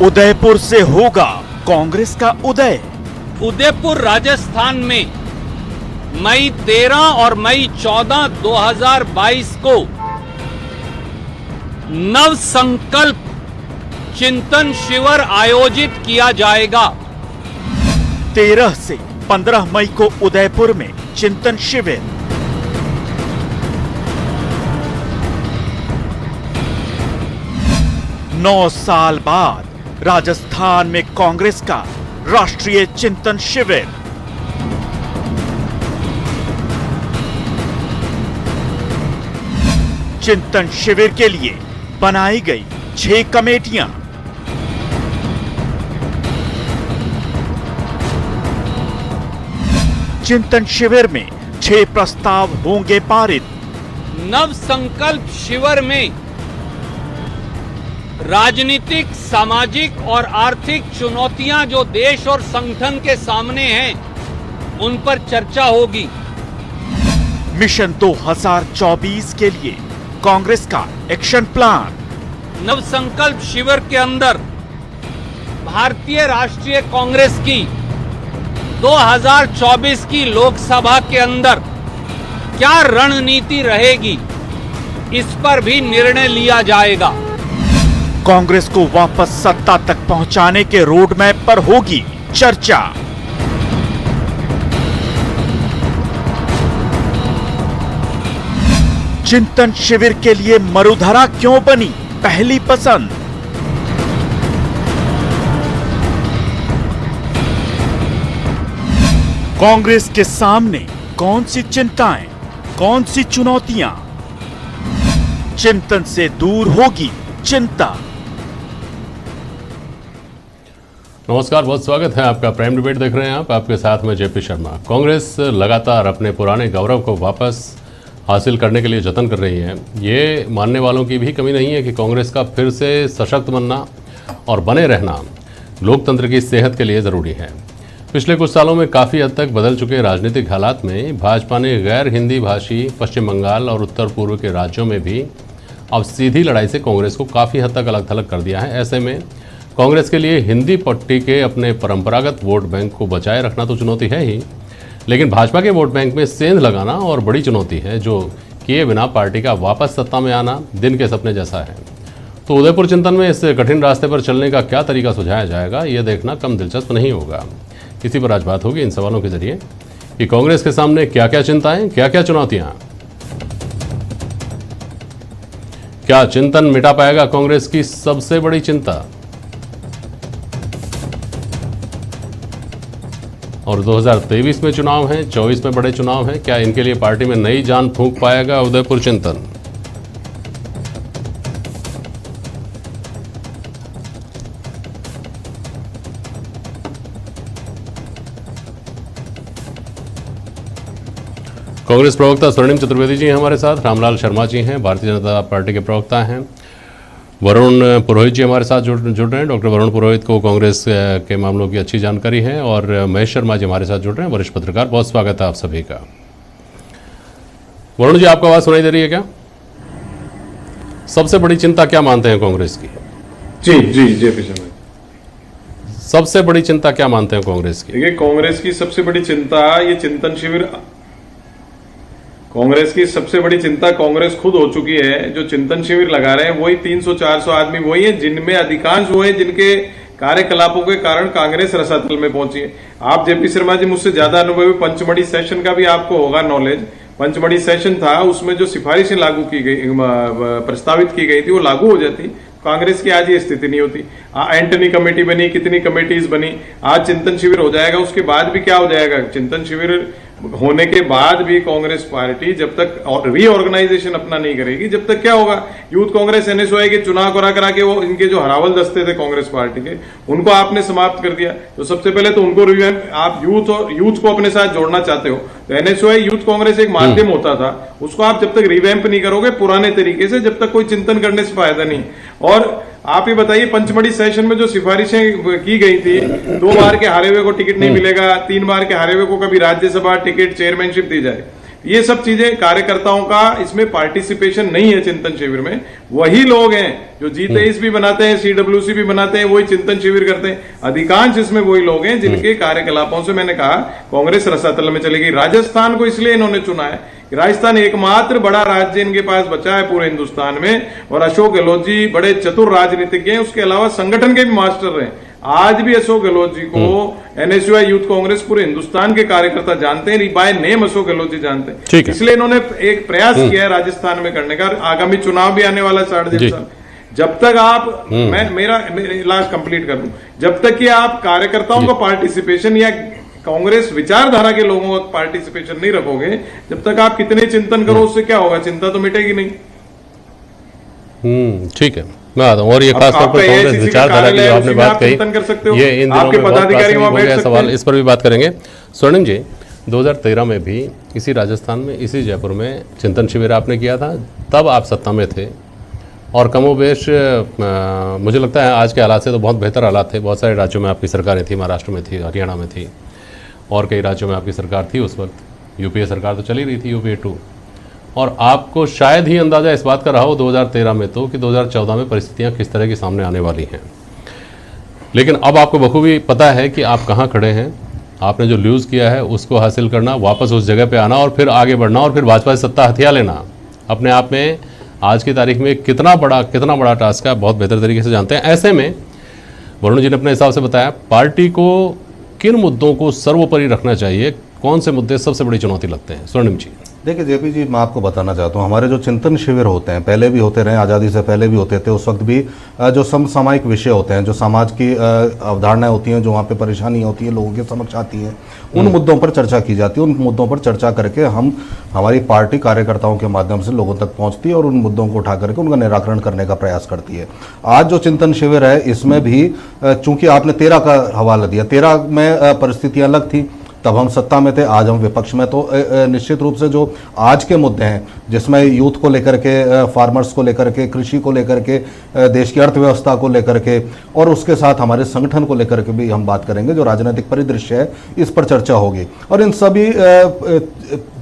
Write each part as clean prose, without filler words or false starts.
उदयपुर से होगा कांग्रेस का उदय। उदयपुर राजस्थान में मई 13 और मई 14, 2022 को नव संकल्प चिंतन शिविर आयोजित किया जाएगा। 13 से 15 मई को उदयपुर में चिंतन शिविर। नौ साल बाद राजस्थान में कांग्रेस का राष्ट्रीय चिंतन शिविर। चिंतन शिविर के लिए बनाई गई 6 कमेटियां। चिंतन शिविर में 6 प्रस्ताव होंगे पारित। नव संकल्प शिविर में राजनीतिक, सामाजिक और आर्थिक चुनौतियां जो देश और संगठन के सामने हैं, उन पर चर्चा होगी। मिशन 2024 के लिए कांग्रेस का एक्शन प्लान। नव संकल्प शिविर के अंदर भारतीय राष्ट्रीय कांग्रेस की 2024 की लोकसभा के अंदर क्या रणनीति रहेगी, इस पर भी निर्णय लिया जाएगा। कांग्रेस को वापस सत्ता तक पहुंचाने के रोड मैप पर होगी चर्चा। चिंतन शिविर के लिए मरुधरा क्यों बनी पहली पसंद। कांग्रेस के सामने कौन सी चिंताएं, कौन सी चुनौतियां। चिंतन से दूर होगी चिंता। नमस्कार, बहुत स्वागत है आपका। प्राइम डिबेट देख रहे हैं आप, आपके साथ में जेपी शर्मा। कांग्रेस लगातार अपने पुराने गौरव को वापस हासिल करने के लिए जतन कर रही है। ये मानने वालों की भी कमी नहीं है कि कांग्रेस का फिर से सशक्त बनना और बने रहना लोकतंत्र की सेहत के लिए ज़रूरी है। पिछले कुछ सालों में काफ़ी हद तक बदल चुके राजनीतिक हालात में भाजपा ने गैर हिंदी भाषी पश्चिम बंगाल और उत्तर पूर्व के राज्यों में भी अब सीधी लड़ाई से कांग्रेस को काफ़ी हद तक अलग थलग कर दिया है। ऐसे में कांग्रेस के लिए हिंदी पट्टी के अपने परंपरागत वोट बैंक को बचाए रखना तो चुनौती है ही, लेकिन भाजपा के वोट बैंक में सेंध लगाना और बड़ी चुनौती है, जो किए बिना पार्टी का वापस सत्ता में आना दिन के सपने जैसा है। तो उदयपुर चिंतन में इस कठिन रास्ते पर चलने का क्या तरीका सुझाया जाएगा, यह देखना कम दिलचस्प नहीं होगा। इसी पर आज बात होगी इन सवालों के जरिए कि कांग्रेस के सामने क्या क्या चिंताएं, क्या क्या चुनौतियां। क्या चिंतन मिटा पाएगा कांग्रेस की सबसे बड़ी चिंता। और 2023 में चुनाव हैं, 24 में बड़े चुनाव हैं, क्या इनके लिए पार्टी में नई जान फूंक पाएगा उदयपुर चिंतन। कांग्रेस प्रवक्ता स्वर्णिम चतुर्वेदी जी हैं हमारे साथ, रामलाल शर्मा जी हैं, भारतीय जनता पार्टी के प्रवक्ता हैं, वरुण पुरोहित जी हमारे साथ जुड़ रहे हैं। डॉक्टर वरुण पुरोहित को कांग्रेस के मामलों की अच्छी जानकारी है, और महेश शर्मा जी हमारे साथ जुड़ रहे हैं, वरिष्ठ पत्रकार। बहुत स्वागत है आप सभी का। वरुण जी, आपको आवाज़ सुनाई दे रही है क्या? सबसे बड़ी चिंता क्या मानते हैं कांग्रेस की? जी जी जी शर्मा, सबसे बड़ी चिंता क्या मानते हैं कांग्रेस की? देखिए, कांग्रेस की सबसे बड़ी चिंता ये चिंतन शिविर। कांग्रेस की सबसे बड़ी चिंता कांग्रेस खुद हो चुकी है। जो चिंतन शिविर लगा रहे हैं वही 300-400 आदमी वही है, जिनमें अधिकांश वो है जिनके कार्यकलापों के कारण कांग्रेस रसातल में पहुंची है। आप जेपी शर्मा जी मुझसे ज्यादा अनुभवी, पंचमढ़ी सेशन का भी आपको होगा नॉलेज। पंचमढ़ी सेशन था, उसमें जो सिफारिशें लागू की गई, प्रस्तावित की गई थी, वो लागू हो जाती, कांग्रेस की आज ये स्थिति नहीं होती। एंटनी कमेटी बनी, कितनी कमेटीज बनी, आज चिंतन शिविर हो जाएगा, उसके बाद भी क्या हो जाएगा। चिंतन शिविर होने के बाद भी कांग्रेस पार्टी जब तक रीऑर्गेनाइजेशन अपना नहीं करेगी, जब तक क्या होगा, यूथ कांग्रेस एनएसयूआई के चुनाव करा के वो इनके जो हरावल दस्ते थे कांग्रेस पार्टी के, उनको आपने समाप्त कर दिया। तो सबसे पहले तो उनको रिवैम्प, आप यूथ को अपने साथ जोड़ना चाहते हो तो एनएसयूआई यूथ कांग्रेस एक माध्यम होता था, उसको आप जब तक रिवैम्प नहीं करोगे पुराने तरीके से, जब तक कोई चिंतन करने से फायदा नहीं। और आप ही बताइए, पंचमढ़ी सेशन में जो सिफारिशें की गई थी, 2 बार के हारे हुए को टिकट नहीं मिलेगा, 3 बार के हारे हुए को कभी राज्यसभा टिकट, चेयरमैनशिप दी जाए। ये सब चीजें कार्यकर्ताओं का इसमें पार्टिसिपेशन नहीं है चिंतन शिविर में। वही लोग हैं जो G23 भी बनाते हैं, CWC भी बनाते हैं, वही चिंतन शिविर करते हैं। अधिकांश इसमें वही लोग हैं जिनके कार्यकलापों से मैंने कहा कांग्रेस रसातल में चलेगी। राजस्थान को इसलिए इन्होंने चुना है, राजस्थान एकमात्र बड़ा राज्य इनके पास बचा है पूरे हिंदुस्तान में, और अशोक गहलोत जी बड़े चतुर राजनीतिज्ञ हैं, उसके अलावा संगठन के भी मास्टर हैं। आज भी अशोक गहलोत जी को NSUI यूथ कांग्रेस पूरे हिंदुस्तान के कार्यकर्ता जानते हैं, बाय नेम अशोक गहलोत जी जानते हैं। इसलिए इन्होंने एक प्रयास किया है राजस्थान में करने का। आगामी चुनाव भी आने वाला 3.5 साल, जब तक आप मैं मेरा लास्ट कंप्लीट कर दूं, जब तक कि आप कार्यकर्ताओं का पार्टिसिपेशन या कांग्रेस विचारधारा के लोगों का पार्टिसिपेशन नहीं रखोगे, जब तक आप कितने चिंतन करो उससे क्या होगा, चिंता तो मिटेगी नहीं। ठीक है, मैं आता हूँ। और ये खास तौर पर कांग्रेस विचारधारा की जो आपने बात कही, ये इन दिनों में बहुत प्रासंगिक हो गया सवाल, इस पर भी बात करेंगे। स्वर्णिम जी, 2013 में भी इसी राजस्थान में, इसी जयपुर में चिंतन शिविर आपने किया था, तब आप सत्ता में थे, और कमोबेश मुझे लगता है आज के हालात से तो बहुत बेहतर हालात थे। बहुत सारे राज्यों में आपकी सरकारें थी, महाराष्ट्र में थी, हरियाणा में थी, और कई राज्यों में आपकी सरकार थी उस वक्त। यूपीए सरकार तो चली रही थी, UPA 2, और आपको शायद ही अंदाज़ा इस बात का रहा हो 2013 में तो कि 2014 में परिस्थितियां किस तरह की सामने आने वाली हैं। लेकिन अब आपको बखूबी पता है कि आप कहाँ खड़े हैं। आपने जो लूज़ किया है उसको हासिल करना, वापस उस जगह पे आना और फिर आगे बढ़ना, और फिर भाजपा से सत्ता हथिया लेना, अपने आप में आज की तारीख में कितना बड़ा टास्क है, बहुत बेहतर तरीके से जानते हैं। ऐसे में वरुण जी ने अपने हिसाब से बताया, पार्टी को किन मुद्दों को सर्वोपरि रखना चाहिए, कौन से मुद्दे सबसे बड़ी चुनौती लगते हैं? स्वर्णिम जी। देखिए जेपी जी, मैं आपको बताना चाहता हूँ, हमारे जो चिंतन शिविर होते हैं, पहले भी होते रहे, आज़ादी से पहले भी होते थे, उस वक्त भी जो समसामयिक विषय होते हैं, जो समाज की अवधारणाएं होती हैं, जो वहाँ पे परेशानियाँ होती हैं, लोगों के समक्ष आती हैं, उन मुद्दों पर चर्चा की जाती है। उन मुद्दों पर चर्चा करके हमारी पार्टी कार्यकर्ताओं के माध्यम से लोगों तक पहुँचती है और उन मुद्दों को उठा करके उनका निराकरण करने का प्रयास करती है। आज जो चिंतन शिविर है, इसमें भी चूंकि आपने 13 का हवाला दिया, 13 में परिस्थितियाँ अलग थी, तब हम सत्ता में थे, आज हम विपक्ष में। तो निश्चित रूप से जो आज के मुद्दे हैं, जिसमें यूथ को लेकर के, फार्मर्स को लेकर के, कृषि को लेकर के, देश की अर्थव्यवस्था को लेकर के, और उसके साथ हमारे संगठन को लेकर के भी हम बात करेंगे। जो राजनीतिक परिदृश्य है, इस पर चर्चा होगी, और इन सभी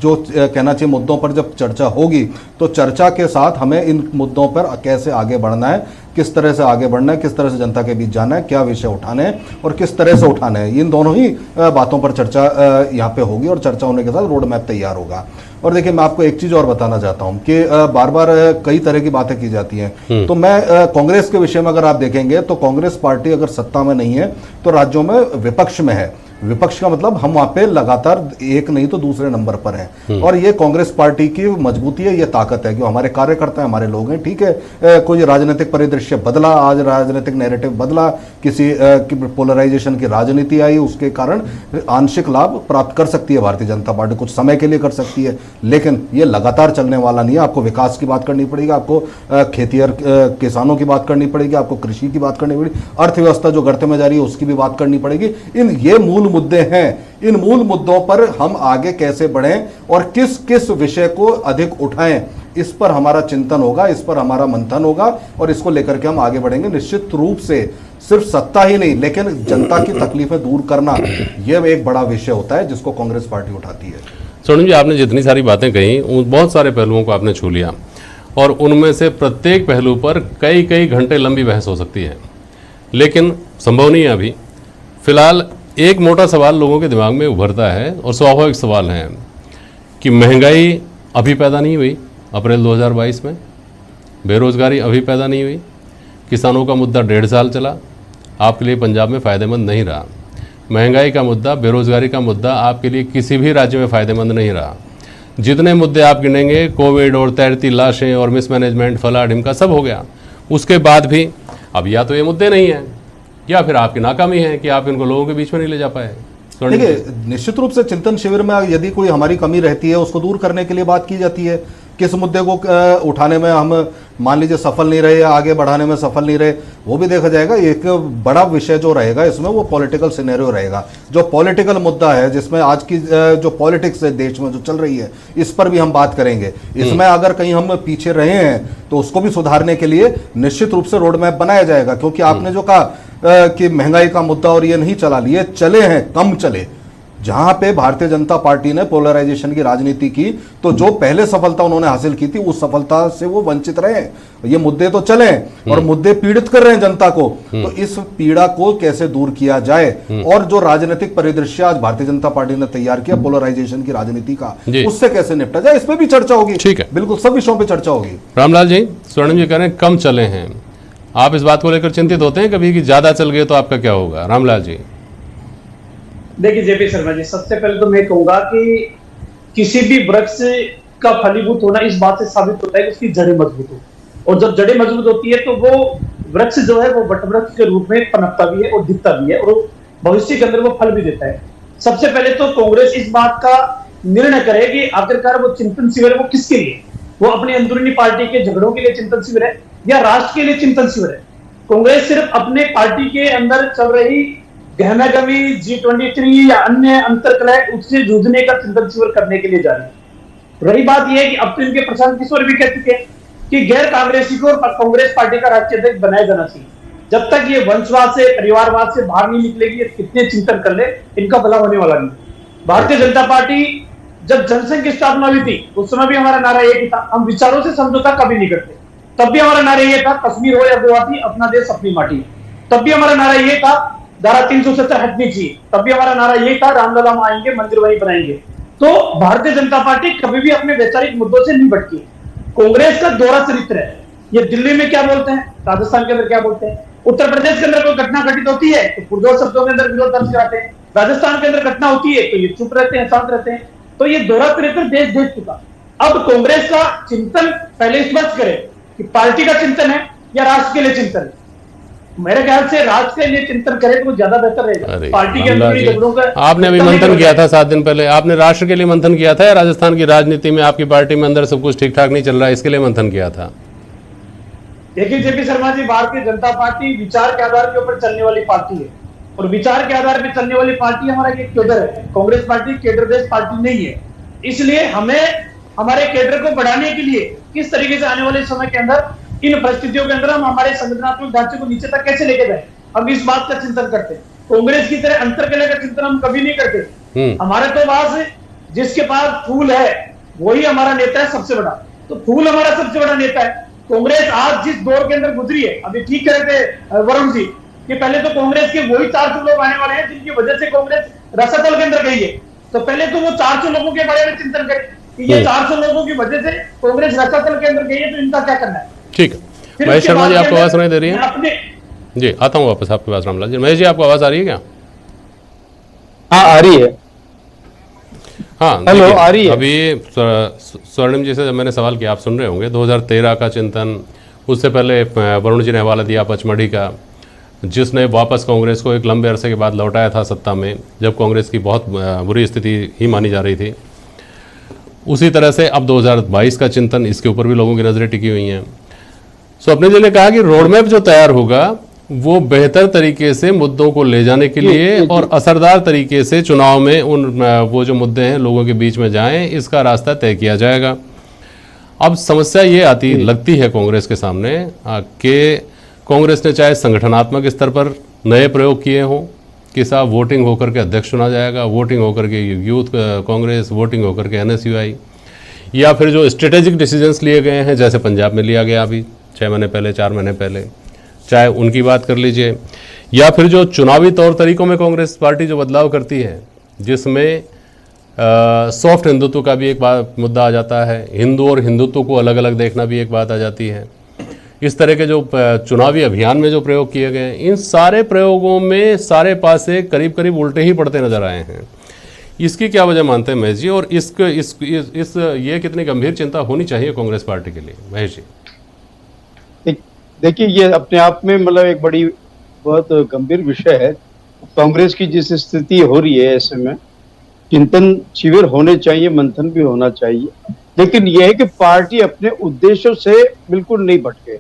जो कहना चाहिए मुद्दों पर जब चर्चा होगी, तो चर्चा के साथ हमें इन मुद्दों पर कैसे आगे बढ़ना है, किस तरह से आगे बढ़ना है, किस तरह से जनता के बीच जाना है, क्या विषय उठाने हैं और किस तरह से उठाने हैं, इन दोनों ही बातों पर चर्चा यहाँ पे होगी, और चर्चा होने के साथ रोड मैप तैयार होगा। और देखिए, मैं आपको एक चीज़ और बताना चाहता हूँ कि बार बार कई तरह की बातें की जाती हैं, तो मैं कांग्रेस के विषय में अगर आप देखेंगे तो कांग्रेस पार्टी अगर सत्ता में नहीं है तो राज्यों में विपक्ष में है। विपक्ष का मतलब हम वहाँ पे लगातार एक नहीं तो दूसरे नंबर पर हैं, और ये कांग्रेस पार्टी की मजबूती है, ये ताकत है कि हमारे कार्यकर्ता हैं, हमारे लोग हैं। ठीक है, कोई राजनीतिक परिदृश्य बदला, आज राजनीतिक नैरेटिव बदला, किसी पोलराइजेशन की राजनीति आई, उसके कारण आंशिक लाभ प्राप्त कर सकती है भारतीय जनता पार्टी, कुछ समय के लिए कर सकती है, लेकिन ये लगातार चलने वाला नहीं है। आपको विकास की बात करनी पड़ेगी, आपको खेतिहर किसानों की बात करनी पड़ेगी, आपको कृषि की बात करनी पड़ेगी, अर्थव्यवस्था जो गर्ते में जा रही है उसकी भी बात करनी पड़ेगी। ये मूल मुद्दे हैं, इन मूल मुद्दों पर हम आगे कैसे बढ़ें और किस किस विषय को अधिक उठाएं, इस पर हमारा चिंतन होगा, इस पर हमारा मंथन होगा, और इसको लेकर के हम आगे बढ़ेंगे। निश्चित रूप से सिर्फ सत्ता ही नहीं, लेकिन जनता की तकलीफें दूर करना, यह एक बड़ा विषय होता है जिसको कांग्रेस पार्टी उठाती है। स्वर्णिम जी, आपने जितनी सारी बातें कही, उन बहुत सारे पहलुओं को आपने छू लिया, और उनमें से प्रत्येक पहलू पर कई कई घंटे लंबी बहस हो सकती है, लेकिन संभव नहीं है अभी। फिलहाल एक मोटा सवाल लोगों के दिमाग में उभरता है, और स्वाभाविक सवाल है कि महंगाई अभी पैदा नहीं हुई अप्रैल 2022 में, बेरोजगारी अभी पैदा नहीं हुई, किसानों का मुद्दा 1.5 साल चला, आपके लिए पंजाब में फ़ायदेमंद नहीं रहा। महंगाई का मुद्दा, बेरोजगारी का मुद्दा आपके लिए किसी भी राज्य में फ़ायदेमंद नहीं रहा। जितने मुद्दे आप गिनेंगे, कोविड और तैरती लाशें और मिसमैनेजमेंट, फला ढिमका, सब हो गया। उसके बाद भी अब या तो ये मुद्दे नहीं हैं, या फिर आपकी नाकामी है कि आप इनको लोगों के बीच में नहीं ले जा पाए। देखिए, निश्चित रूप से चिंतन शिविर में यदि कोई हमारी कमी रहती है, उसको दूर करने के लिए बात की जाती है। किस मुद्दे को उठाने में हम मान लीजिए सफल नहीं रहे या आगे बढ़ाने में सफल नहीं रहे, वो भी देखा जाएगा। एक बड़ा विषय जो रहेगा इसमें, वो पॉलिटिकल सिनेरियो रहेगा, जो पॉलिटिकल मुद्दा है, जिसमें आज की जो पॉलिटिक्स है देश में जो चल रही है, इस पर भी हम बात करेंगे। इसमें अगर कहीं हम पीछे रहे हैं तो उसको भी सुधारने के लिए निश्चित रूप से रोड मैप बनाया जाएगा। क्योंकि आपने जो कहा कि महंगाई का मुद्दा और ये नहीं चला लिए, चले हैं, कम चले, जहां पे भारतीय जनता पार्टी ने पोलराइजेशन की राजनीति की, तो जो पहले सफलता उन्होंने हासिल की थी उस सफलता से वो वंचित रहे। ये मुद्दे तो चले और मुद्दे पीड़ित कर रहे हैं जनता को, तो इस पीड़ा को कैसे दूर किया जाए, और जो राजनीतिक परिदृश्य आज भारतीय जनता पार्टी ने तैयार किया पोलराइजेशन की राजनीति का, उससे कैसे निपटा जाए, इस पर भी चर्चा होगी। ठीक है, बिल्कुल सब विषयों पर चर्चा होगी। रामलाल जी, स्वर्णिम जी कह रहे हैं कम चले हैं, आप इस बात को लेकर चिंतित होते हैं कभी कि ज्यादा चल गए तो आपका क्या होगा? रामलाल जी। देखिए जेपी शर्मा जी, सबसे पहले तो मैं कहूंगा कि किसी भी वृक्ष का फलीभूत होना इस बात से साबित होता है कि उसकी जड़ें मजबूत हो, और जब जड़ें मजबूत होती है तो वो वृक्ष जो है वो वटवृक्ष के रूप में पनपता भी है और दिखता भी है, और भविष्य के अंदर वो फल भी देता है। सबसे पहले तो कांग्रेस इस बात का निर्णय करे कि आखिरकार वो चिंतन शिविर वो किसके लिए, वो अपनी अंदरूनी पार्टी के झगड़ों के लिए चिंतन शिविर है या राष्ट्र के लिए चिंतन शिविर है। कांग्रेस सिर्फ अपने पार्टी के अंदर चल रही गहमागमी G23 या अन्य अंतरकलह उससे जूझने का चिंतन शिविर करने के लिए जा रही है। रही बात यह है कि अब तो इनके प्रशांत किशोर भी कह चुके हैं कि गैर कांग्रेसी को कांग्रेस पार्टी का राष्ट्रीय अध्यक्ष बनाया जाना चाहिए। जब तक ये वंशवाद से, परिवारवाद से बाहर नहीं निकलेगी, ये कितने चिंतन कर ले, इनका भला होने वाला नहीं। भारतीय जनता पार्टी जब जनसंघ की स्थापना हुई थी उस समय भी हमारा नारा एक ही था, हम विचारों से समझौता कभी नहीं करते। तब भी हमारा नारा ये था, कश्मीर हो या गुवाहाटी, अपना देश अपनी माटी। तब भी हमारा नारा ये था, धारा 370 हटनी चाहिए। तब भी हमारा नारा ये था, रामलला हम आएंगे, मंदिर वहीं बनाएंगे। तो भारतीय जनता पार्टी कभी भी अपने वैचारिक मुद्दों से नहीं भटकी। कांग्रेस का दोहरा चरित्र है, ये दिल्ली में क्या बोलते हैं, राजस्थान के अंदर क्या बोलते हैं, उत्तर प्रदेश के अंदर कोई घटना घटित होती है तो पुरजोर शब्दों के अंदर विरोध दर्ज कराते हैं, राजस्थान के अंदर घटना होती है तो ये चुप रहते हैं, शांत रहते हैं। तो ये दोहरा चरित्र देश देख चुका। अब कांग्रेस का चिंतन पहले स्पष्ट करे कि पार्टी का चिंतन है या राष्ट्र के लिए चिंतन है। मेरे ख्याल से राष्ट्र के लिए चिंतन करे तो ज्यादा बेहतर रहेगा। पार्टी के अंदर झगड़ों का आपने अभी मंथन किया था 7 दिन पहले, आपने राष्ट्र के लिए मंथन किया था या राजस्थान की राजनीति में आपकी पार्टी में अंदर सब कुछ ठीक ठाक नहीं चल रहा है इसके लिए मंथन किया था? देखिए जेपी शर्मा जी, भारतीय जनता पार्टी विचार के आधार के ऊपर चलने वाली पार्टी है, और विचार के आधार पर चलने वाली पार्टी हमारा ये केडर है। Congress party cadre based party नहीं है, इसलिए हमें हमारे केडर को बढ़ाने के लिए किस तरीके से आने वाले समय के अंदर, इन परिस्थितियों के अंदर हम हमारे संगठनात्मक ढांचे को नीचे तक कैसे लेके जाए, हम इस बात का चिंतन करते हैं। कांग्रेस की तरह अंतरकलह का चिंतन हम कभी नहीं करते। हमारे तो पास जिसके पास फूल है वही हमारा नेता है सबसे बड़ा, तो फूल हमारा सबसे बड़ा नेता है। कांग्रेस आज जिस दौर के अंदर गुजरी है, अभी ठीक कह रहे थे वरुण जी कि पहले तो कांग्रेस के वही 400 लोग आने वाले हैं जिनकी वजह से कांग्रेस रसातल के अंदर गई है। तो पहले तो वो 400 लोगों के बारे में चिंतन करें कि ये 400 लोगों की वजह से कांग्रेस रसातल के अंदर गई है, तो इनका क्या करना है। ठीक है, महेश शर्मा जी आपको आवाज सुनाई दे रही है? जी आता हूँ वापस आपके पास रामलाल जी। महेश जी आपको आवाज आ रही है क्या? हाँ आ रही है। हाँ हेलो, आ रही है। अभी स्वर्णिम जी से जब मैंने सवाल किया, आप सुन रहे होंगे, 2013 का चिंतन, उससे पहले वरुण जी ने हवाला दिया पचमढ़ी का, जिसने वापस कांग्रेस को एक लंबे अरसे के बाद लौटाया था सत्ता में, जब कांग्रेस की बहुत बुरी स्थिति ही मानी जा रही थी। उसी तरह से अब 2022 का चिंतन, इसके ऊपर भी लोगों की नज़रें टिकी हुई हैं। स्वप्निल जी ने कहा कि रोड मैप जो तैयार होगा वो बेहतर तरीके से मुद्दों को ले जाने के लिए और असरदार तरीके से चुनाव में उन वो जो मुद्दे हैं लोगों के बीच में जाएं, इसका रास्ता तय किया जाएगा। अब समस्या ये आती लगती है कांग्रेस के सामने कि कांग्रेस ने चाहे संगठनात्मक स्तर पर नए प्रयोग किए हों कि साहब वोटिंग होकर के अध्यक्ष चुना जाएगा, वोटिंग होकर के यूथ कांग्रेस, वोटिंग होकर के NSUI, या फिर जो स्ट्रेटेजिक डिसीजंस लिए गए हैं जैसे पंजाब में लिया गया अभी 6 महीने पहले, 4 महीने पहले, चाहे उनकी बात कर लीजिए, या फिर जो चुनावी तौर तरीकों में कांग्रेस पार्टी जो बदलाव करती है जिसमें सॉफ्ट हिंदुत्व का भी एक मुद्दा आ जाता है, हिंदू और हिंदुत्व को अलग अलग देखना भी एक बात आ जाती है। इस तरह के जो चुनावी अभियान में जो प्रयोग किए गए हैं, इन सारे प्रयोगों में सारे पासे करीब करीब उल्टे ही पड़ते नजर आए हैं। इसकी क्या वजह मानते हैं महेश जी, और ये कितनी गंभीर चिंता होनी चाहिए कांग्रेस पार्टी के लिए? महेश जी देखिए, ये अपने आप में मतलब एक बड़ी बहुत गंभीर विषय है। कांग्रेस की जिस स्थिति हो रही है, ऐसे में चिंतन शिविर होने चाहिए, मंथन भी होना चाहिए, लेकिन यह है कि पार्टी अपने उद्देश्यों से बिल्कुल नहीं भटके।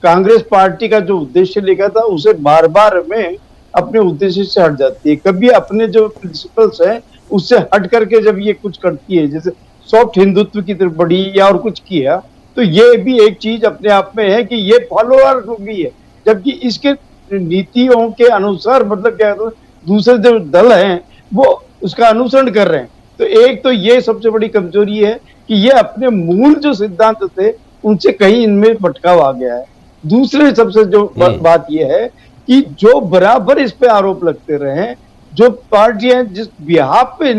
कांग्रेस पार्टी का जो उद्देश्य लेकर था उसे बार बार में अपने उद्देश्य से हट जाती है। कभी अपने जो प्रिंसिपल्स हैं उससे हट करके जब ये कुछ करती है, जैसे सॉफ्ट हिंदुत्व की तरफ बढ़ी या और कुछ किया, तो ये भी एक चीज अपने आप में है कि ये फॉलोअर हो गई है, जबकि इसके नीतियों के अनुसार मतलब क्या है, दूसरे जो दल हैं वो उसका अनुसरण कर रहे हैं। तो एक तो ये सबसे बड़ी कमजोरी है कि ये अपने मूल जो सिद्धांत थे उनसे कहीं इनमें भटकाव आ गया है। दूसरे सबसे जो बात ये है कि जो बराबर इस पे आरोप लगते रहे, जो पार्टियां जिस बिहाफ पे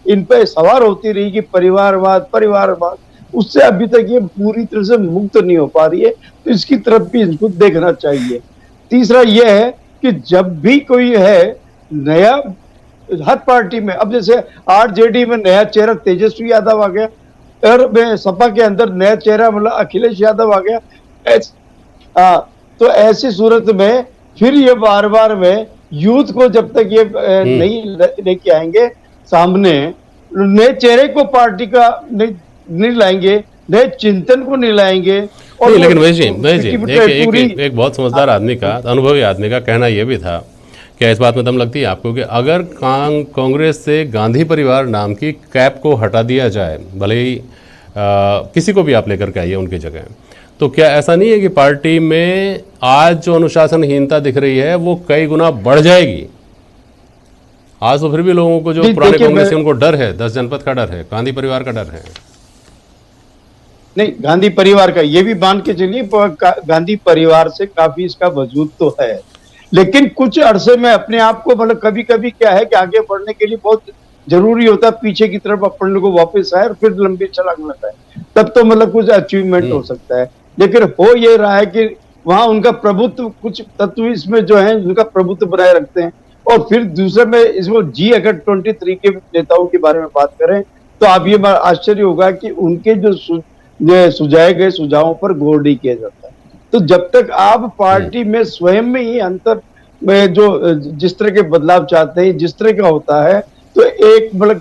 इन पे सवार होती रही कि परिवारवाद, उससे अभी तक ये पूरी तरह से मुक्त नहीं हो पा रही है। तो इसकी तरफ भी इनको देखना चाहिए। तीसरा ये है कि जब भी कोई है नया, हर पार्टी में, अब जैसे आरजेडी में नया चेहरा तेजस्वी यादव आ गया, और सपा के अंदर नया चेहरा मतलब अखिलेश यादव आ गया, तो ऐसी सूरत में फिर ये बार में यूथ को जब तक ये नहीं लेके आएंगे सामने, नए चेहरे को पार्टी का नहीं लाएंगे, नए चिंतन को नहीं लाएंगे। और नहीं, लेकिन महेश जी एक बहुत समझदार आदमी का, अनुभवी आदमी का कहना यह भी था, क्या इस बात में दम लगती है आपको कि अगर कांग्रेस से गांधी परिवार नाम की कैप को हटा दिया जाए, भले ही किसी को भी आप लेकर के आइए उनकी जगह, तो क्या ऐसा नहीं है कि पार्टी में आज जो अनुशासनहीनता दिख रही है वो कई गुना बढ़ जाएगी? आज तो फिर भी लोगों को जो पुराने कांग्रेस उनको डर है, 10 जनपद का डर है, गांधी परिवार का डर है। नहीं, गांधी परिवार का ये भी मान के चलिए, गांधी परिवार से काफी इसका वजूद तो है, लेकिन कुछ अरसे में अपने आप को मतलब कभी कभी क्या है कि आगे बढ़ने के लिए बहुत जरूरी होता है पीछे की तरफ अपन को वापस आए और फिर लंबी छलांग लगाए, तब तो मतलब कुछ अचीवमेंट हो सकता है। लेकिन हो ये रहा है कि वहां उनका प्रभुत्व, कुछ तत्व इसमें जो है उनका प्रभुत्व बनाए रखते हैं। और फिर दूसरे में इसमें अगर 23 के नेताओं के बारे में बात करें तो आप ये आश्चर्य होगा कि उनके जो सुझाए गए सुझावों पर गौर नहीं किया जाता है। तो जब तक आप पार्टी में स्वयं में ही अंतर में जो जिस तरह के बदलाव चाहते हैं, जिस तरह का होता है, तो एक मतलब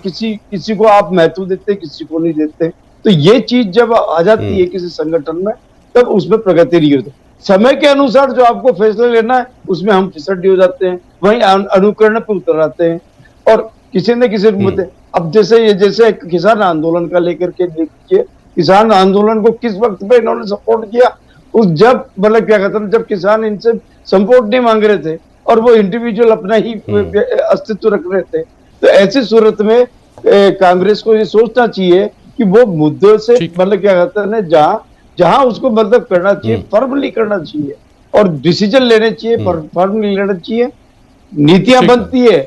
किसी को आप महत्व देते, किसी को नहीं देते। तो ये चीज जब आ जाती है किसी संगठन में, तब उसमें प्रगति नहीं होती। समय के अनुसार जो आपको फैसला लेना है उसमें हम फिसड्डी हो जाते हैं, वहीं अनुकरण पे उतर आते हैं और किसी न किसी मुद्दे। अब जैसे किसान आंदोलन का लेकर के देखिए, किसान आंदोलन को किस वक्त पे इन्होंने सपोर्ट किया, उस जब मतलब क्या कहते हैं, जब किसान इनसे सपोर्ट नहीं मांग रहे थे और वो इंडिविजुअल अपना ही अस्तित्व रख रहे थे। तो ऐसी सूरत में कांग्रेस को ये सोचना चाहिए कि वो मुद्दों से मतलब क्या कहते हैं, जहां उसको मतलब करना चाहिए, फर्मली करना चाहिए और डिसीजन लेने चाहिए, फर्मली लेना चाहिए। नीतियां बनती है,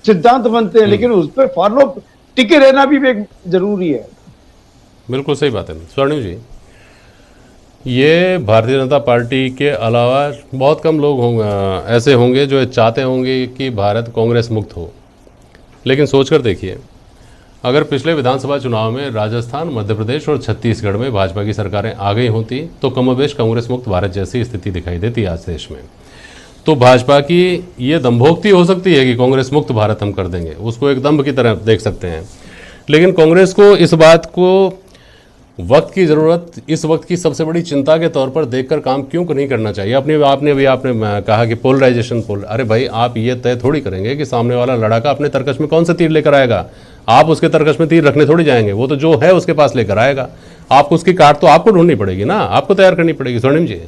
सिद्धांत बनते हैं, लेकिन उस पर फॉलो टिके रहना भी एक जरूरी है। बिल्कुल सही बात है स्वर्णिम जी। ये भारतीय जनता पार्टी के अलावा बहुत कम लोग ऐसे होंगे जो चाहते होंगे कि भारत कांग्रेस मुक्त हो, लेकिन सोचकर देखिए, अगर पिछले विधानसभा चुनाव में राजस्थान, मध्य प्रदेश और छत्तीसगढ़ में भाजपा की सरकारें आ गई होती तो कमोबेश कांग्रेस मुक्त भारत जैसी स्थिति दिखाई देती आज देश में। तो भाजपा की ये दंभोक्ति हो सकती है कि कांग्रेस मुक्त भारत हम कर देंगे, उसको एक दंभ की तरह देख सकते हैं, लेकिन कांग्रेस को इस बात को वक्त की ज़रूरत, इस वक्त की सबसे बड़ी चिंता के तौर पर देखकर काम क्यों नहीं करना चाहिए? आपने कहा कि पोलराइजेशन अरे भाई, आप ये तय थोड़ी करेंगे कि सामने वाला लड़ाका अपने तरकश में कौन सा तीर लेकर आएगा। आप उसके तरकश में तीर रखने थोड़ी जाएंगे, वो तो जो है उसके पास लेकर आएगा। आप उसकी काट तो आपको ढूंढनी पड़ेगी ना, आपको तैयार करनी पड़ेगी। स्वर्णिम जी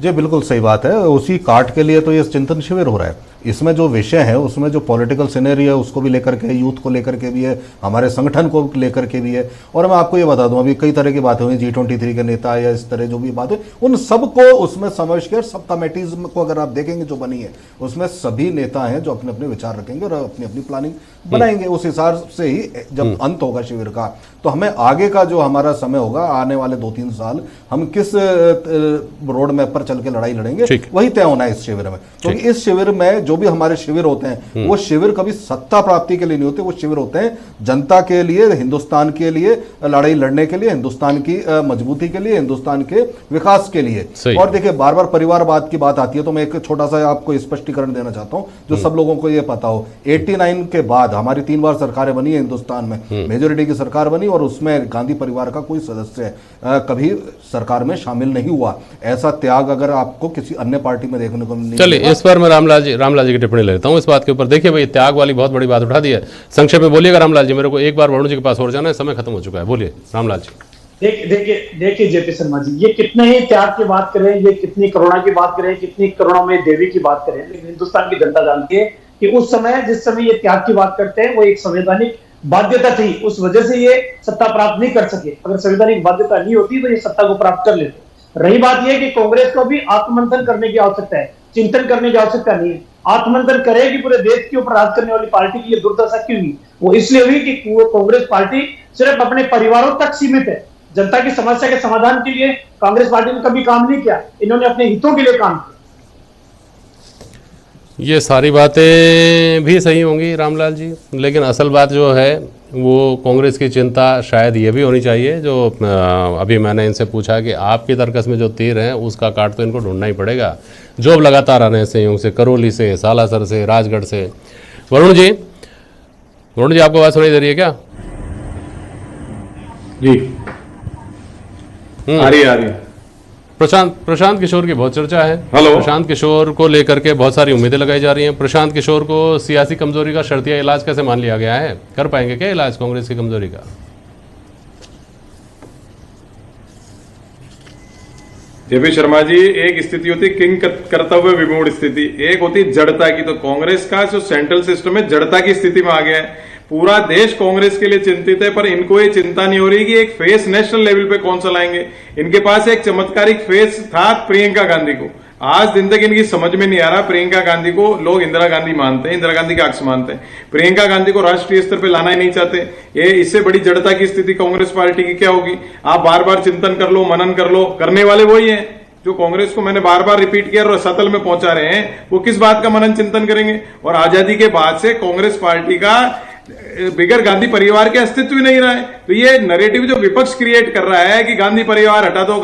जी बिल्कुल सही बात है। उसी काट के लिए तो ये चिंतन शिविर हो रहा है। इसमें जो विषय है, उसमें जो पॉलिटिकल सिनेरियो है उसको भी लेकर के, यूथ को लेकर के भी है, हमारे संगठन को लेकर के भी है। और मैं आपको ये बता दूं, अभी कई तरह की बातें हुई, G23 के नेता या इस तरह जो भी बात हुई, उन सबको उसमें समावेश किया। सब कमेटीज को अगर आप देखेंगे जो बनी है, उसमें सभी नेता हैं जो अपने अपने विचार रखेंगे और अपनी अपनी प्लानिंग बनाएंगे। उस हिसाब से ही जब अंत होगा शिविर का, तो हमें आगे का जो हमारा समय होगा, आने वाले 2-3 साल, हम किस रोड मैप पर चल के लड़ाई लड़ेंगे, वही तय होना है इस शिविर में। क्योंकि इस शिविर में जो भी हमारे शिविर होते हैं, वो शिविर कभी सत्ता प्राप्ति के लिए नहीं होते, वो शिविर होते हैं जनता के लिए, हिंदुस्तान के लिए लड़ाई लड़ने के लिए, हिंदुस्तान की मजबूती के लिए, हिंदुस्तान के विकास के लिए। और देखिए, बार बार परिवारवाद की बात आती है, तो मैं एक छोटा सा आपको स्पष्टीकरण देना चाहता हूं जो सब लोगों को ये पता हो। 89 के बाद हमारी 3 बार सरकारें बनी है हिंदुस्तान में, मेजोरिटी की सरकार बनी, और उसमें गांधी परिवार का कोई सदस्य कभी सरकार में शामिल नहीं हुआ। ऐसा त्याग अगर आपको किसी अन्य पार्टी में देखने को नहीं। चलिए, इस पर मैं रामलाल जी की टिप्पणी लेता हूं इस बात के ऊपर। देखिए भाई, त्याग वाली बहुत बड़ी बात उठा दी है। संक्षेप में बोलिएगा रामलाल जी, मेरे को एक बार वरुण जी के पास और जाना है, समय खत्म हो चुका है। बोलिए रामलाल जी। देखिए जेपी शर्मा जी, ये कितने ही त्याग की बात करें, ये कितनी करुणा की बात करें, कितनी करुणा में देवी की बात करें, लेकिन हिंदुस्तान की जनता जानती है कि उस समय जिस समय ये त्याग की बात करते हैं वो एक संवैधानिक बाध्यता थी, उस वजह से ये सत्ता प्राप्त नहीं कर सके। अगर संवैधानिक बाध्यता नहीं होती तो ये सत्ता को प्राप्त कर लेते। रही बात यह कि कांग्रेस को भी आत्ममंथन करने की आवश्यकता है, चिंतन करने की आवश्यकता नहीं है। आत्ममंथन करे कि पूरे देश के ऊपर राज करने वाली पार्टी की ये दुर्दशा क्यों हुई? वो इसलिए हुई कि कांग्रेस पार्टी सिर्फ अपने परिवारों तक सीमित है। जनता की समस्या के समाधान के लिए कांग्रेस पार्टी ने कभी काम नहीं किया, इन्होंने अपने हितों के लिए काम किया। ये सारी बातें भी सही होंगी रामलाल जी, लेकिन असल बात जो है वो कांग्रेस की चिंता शायद ये भी होनी चाहिए जो अभी मैंने इनसे पूछा कि आपकी तर्कस में जो तीर है उसका काट तो इनको ढूंढना ही पड़ेगा, जो अब लगातार आ रहे हैं संयोग से, करौली से, सालासर से, राजगढ़ से। वरुण जी आपको बात सुनाई दे रही है क्या? जी आ रही है। प्रशांत किशोर की बहुत चर्चा है। हेलो। प्रशांत किशोर को लेकर के बहुत सारी उम्मीदें लगाई जा रही हैं। प्रशांत किशोर को सियासी कमजोरी का शर्तिया इलाज कैसे मान लिया गया है? कर पाएंगे क्या इलाज कांग्रेस की कमजोरी का? जेपी शर्मा जी, एक स्थिति होती है किंग कर्तव्य विमूढ़ स्थिति, एक होती जड़ता की। तो कांग्रेस का जो सेंट्रल सिस्टम है जड़ता की स्थिति में आ गया है। पूरा देश कांग्रेस के लिए चिंतित है, पर इनको ये चिंता नहीं हो रही कि एक फेस नेशनल लेवल पे कौन सा लाएंगे। इनके पास एक चमत्कारिक फेस था प्रियंका गांधी को, आज दिन तक इनकी समझ में नहीं आ रहा। प्रियंका गांधी को लोग इंदिरा गांधी मानते हैं, इंदिरा गांधी का अक्स मानते हैं, प्रियंका गांधी को राष्ट्रीय स्तर पे लाना ही नहीं चाहते। ये इससे बड़ी जड़ता की स्थिति कांग्रेस पार्टी की क्या होगी? आप बार बार चिंतन कर लो, मनन कर लो, करने वाले वही हैं जो कांग्रेस को मैंने बार बार रिपीट किया और सतल में पहुंचा रहे हैं। वो किस बात का मनन चिंतन करेंगे? और आजादी के बाद से कांग्रेस पार्टी का बिगर गांधी परिवार के अस्तित्व ही नहीं रहा है। तो ये नैरेटिव जो विपक्ष क्रिएट कर रहा है कि गांधी परिवार हटा दो,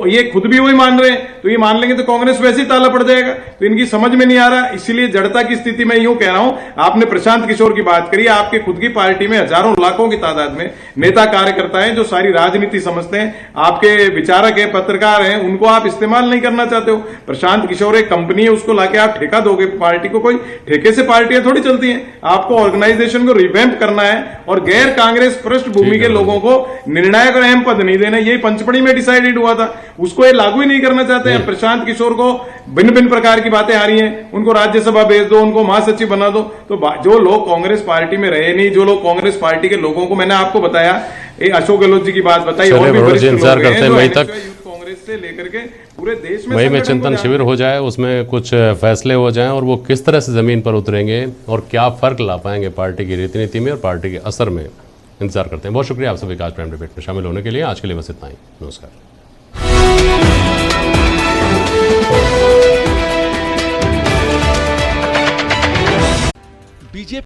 ये खुद भी वही मान रहे हैं। तो ये मान लेंगे तो कांग्रेस वैसे ही ताला पड़ जाएगा। तो इनकी समझ में नहीं आ रहा, इसीलिए जड़ता की स्थिति में यूं कह रहा हूं। आपने प्रशांत किशोर की बात करी, आपके खुद की पार्टी में हजारों लाखों की तादाद में नेता कार्यकर्ता हैं जो सारी राजनीति समझते हैं, आपके विचारक हैं, पत्रकार हैं, उनको आप इस्तेमाल नहीं करना चाहते हो। प्रशांत किशोर एक कंपनी है, उसको लाके आप ठेका दोगे पार्टी को? कोई ठेके से पार्टियां थोड़ी चलती हैं। आपको ऑर्गेनाइजेशन को रिवैम्प करना है और गैर कांग्रेस पृष्ठभूमि के लोगों को निर्णायक और अहम पद नहीं देना। यही पंचपड़ी में डिसाइडेड हुआ था, उसको ये लागू ही नहीं करना चाहते हैं। प्रशांत किशोर को भिन्न भिन्न प्रकार की बातें आ रही हैं, उनको राज्यसभा भेज दो, उनको महासचिव बना दो। तो जो लोग कांग्रेस पार्टी में रहे नहीं, जो लोग कांग्रेस पार्टी के लोगों को, मैंने आपको बताया, अशोक गहलोत जी की बात बताई, और भी वरिष्ठ लोग हैं जो कांग्रेस से लेकर के पूरे देश में, मई में चिंतन शिविर हो जाए, उसमें कुछ फैसले हो जाएं और वो किस तरह से जमीन पर उतरेंगे और क्या फर्क ला पाएंगे पार्टी की रीति नीति में और पार्टी के असर में, इंतजार करते हैं। बहुत शुक्रिया आप सभी का आज प्राइम डिबेट में शामिल होने के लिए। आज के लिए बस इतना ही, नमस्कार। बीजेपी